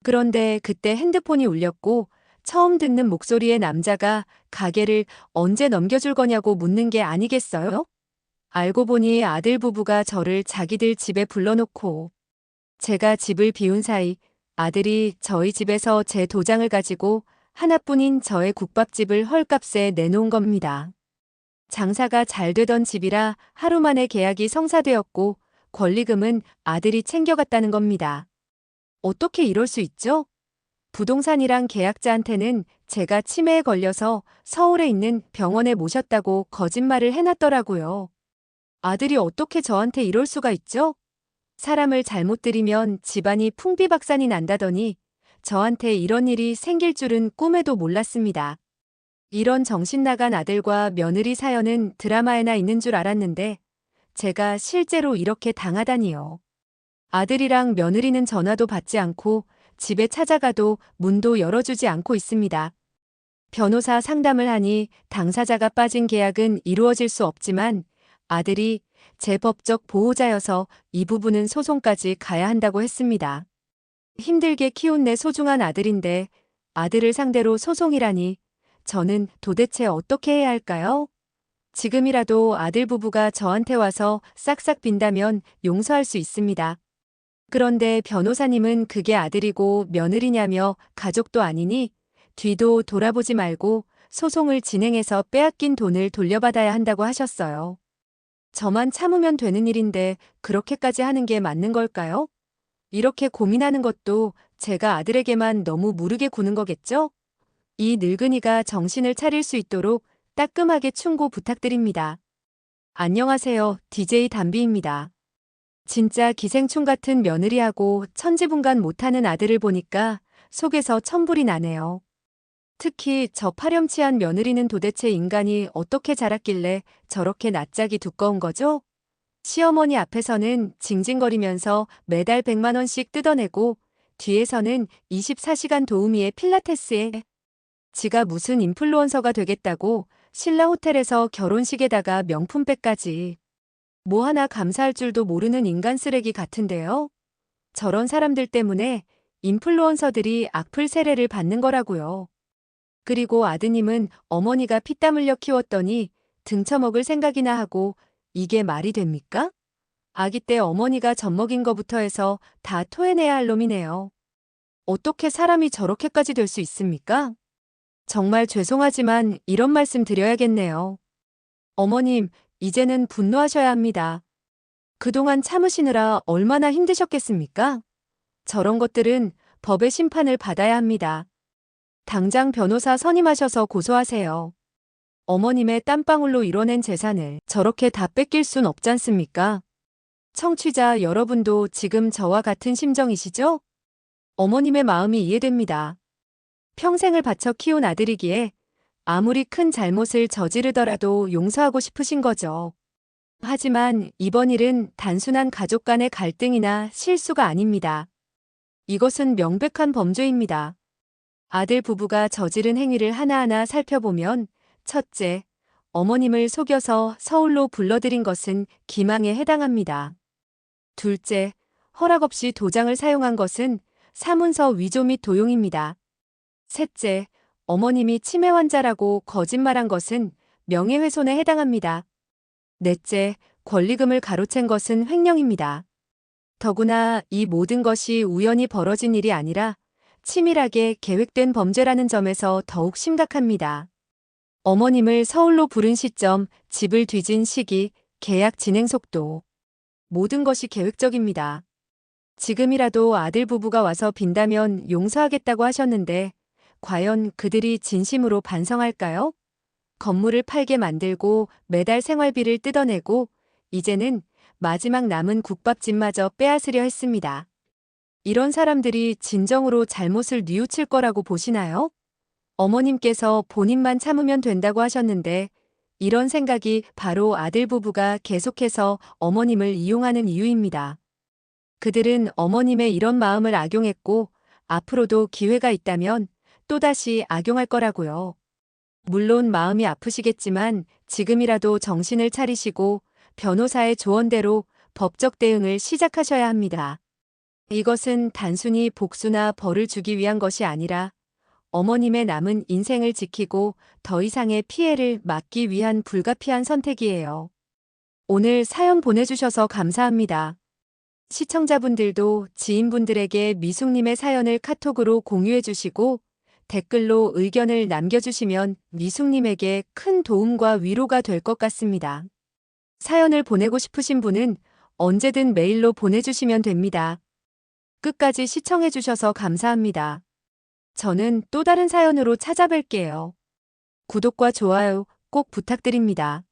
그런데 그때 핸드폰이 울렸고 처음 듣는 목소리의 남자가 가게를 언제 넘겨줄 거냐고 묻는 게 아니겠어요? 알고 보니 아들 부부가 저를 자기들 집에 불러놓고 제가 집을 비운 사이 아들이 저희 집에서 제 도장을 가지고 하나뿐인 저의 국밥집을 헐값에 내놓은 겁니다. 장사가 잘 되던 집이라 하루 만에 계약이 성사되었고 권리금은 아들이 챙겨갔다는 겁니다. 어떻게 이럴 수 있죠? 부동산이랑 계약자한테는 제가 치매에 걸려서 서울에 있는 병원에 모셨다고 거짓말을 해놨더라고요. 아들이 어떻게 저한테 이럴 수가 있죠? 사람을 잘못 들이면 집안이 풍비박산이 난다더니 저한테 이런 일이 생길 줄은 꿈에도 몰랐습니다. 이런 정신나간 아들과 며느리 사연은 드라마에나 있는 줄 알았는데 제가 실제로 이렇게 당하다니요. 아들이랑 며느리는 전화도 받지 않고 집에 찾아가도 문도 열어주지 않고 있습니다. 변호사 상담을 하니 당사자가 빠진 계약은 이루어질 수 없지만 아들이 제 법적 보호자여서 이 부분은 소송까지 가야 한다고 했습니다. 힘들게 키운 내 소중한 아들인데 아들을 상대로 소송이라니 저는 도대체 어떻게 해야 할까요? 지금이라도 아들 부부가 저한테 와서 싹싹 빈다면 용서할 수 있습니다. 그런데 변호사님은 그게 아들이고 며느리냐며 가족도 아니니 뒤도 돌아보지 말고 소송을 진행해서 빼앗긴 돈을 돌려받아야 한다고 하셨어요. 저만 참으면 되는 일인데 그렇게까지 하는 게 맞는 걸까요? 이렇게 고민하는 것도 제가 아들에게만 너무 무르게 구는 거겠죠? 이 늙은이가 정신을 차릴 수 있도록 따끔하게 충고 부탁드립니다. 안녕하세요. DJ 담비입니다. 진짜 기생충 같은 며느리하고 천지분간 못하는 아들을 보니까 속에서 천불이 나네요. 특히 저 파렴치한 며느리는 도대체 인간이 어떻게 자랐길래 저렇게 낯짝이 두꺼운 거죠? 시어머니 앞에서는 징징거리면서 매달 100만 원씩 뜯어내고 뒤에서는 24시간 도우미의 필라테스에 지가 무슨 인플루언서가 되겠다고 신라 호텔에서 결혼식에다가 명품백까지 뭐 하나 감사할 줄도 모르는 인간 쓰레기 같은데요. 저런 사람들 때문에 인플루언서들이 악플 세례를 받는 거라고요. 그리고 아드님은 어머니가 피땀 흘려 키웠더니 등쳐먹을 생각이나 하고 이게 말이 됩니까? 아기 때 어머니가 젖먹인 거부터 해서 다 토해내야 할 놈이네요. 어떻게 사람이 저렇게까지 될 수 있습니까? 정말 죄송하지만 이런 말씀 드려야겠네요. 어머님, 이제는 분노하셔야 합니다. 그동안 참으시느라 얼마나 힘드셨겠습니까? 저런 것들은 법의 심판을 받아야 합니다. 당장 변호사 선임하셔서 고소하세요. 어머님의 땀방울로 이뤄낸 재산을 저렇게 다 뺏길 순 없잖습니까? 청취자 여러분도 지금 저와 같은 심정이시죠? 어머님의 마음이 이해됩니다. 평생을 바쳐 키운 아들이기에 아무리 큰 잘못을 저지르더라도 용서하고 싶으신 거죠. 하지만 이번 일은 단순한 가족 간의 갈등이나 실수가 아닙니다. 이것은 명백한 범죄입니다. 아들 부부가 저지른 행위를 하나하나 살펴보면 첫째, 어머님을 속여서 서울로 불러들인 것은 기망에 해당합니다. 둘째, 허락 없이 도장을 사용한 것은 사문서 위조 및 도용입니다. 셋째, 어머님이 치매 환자라고 거짓말한 것은 명예훼손에 해당합니다. 넷째, 권리금을 가로챈 것은 횡령입니다. 더구나 이 모든 것이 우연히 벌어진 일이 아니라 치밀하게 계획된 범죄라는 점에서 더욱 심각합니다. 어머님을 서울로 부른 시점, 집을 뒤진 시기, 계약 진행 속도. 모든 것이 계획적입니다. 지금이라도 아들 부부가 와서 빈다면 용서하겠다고 하셨는데 과연 그들이 진심으로 반성할까요? 건물을 팔게 만들고 매달 생활비를 뜯어내고 이제는 마지막 남은 국밥집마저 빼앗으려 했습니다. 이런 사람들이 진정으로 잘못을 뉘우칠 거라고 보시나요? 어머님께서 본인만 참으면 된다고 하셨는데 이런 생각이 바로 아들 부부가 계속해서 어머님을 이용하는 이유입니다. 그들은 어머님의 이런 마음을 악용했고 앞으로도 기회가 있다면 또다시 악용할 거라고요. 물론 마음이 아프시겠지만 지금이라도 정신을 차리시고 변호사의 조언대로 법적 대응을 시작하셔야 합니다. 이것은 단순히 복수나 벌을 주기 위한 것이 아니라 어머님의 남은 인생을 지키고 더 이상의 피해를 막기 위한 불가피한 선택이에요. 오늘 사연 보내주셔서 감사합니다. 시청자분들도 지인분들에게 미숙님의 사연을 카톡으로 공유해 주시고 댓글로 의견을 남겨주시면 미숙님에게 큰 도움과 위로가 될 것 같습니다. 사연을 보내고 싶으신 분은 언제든 메일로 보내주시면 됩니다. 끝까지 시청해 주셔서 감사합니다. 저는 또 다른 사연으로 찾아뵐게요. 구독과 좋아요 꼭 부탁드립니다.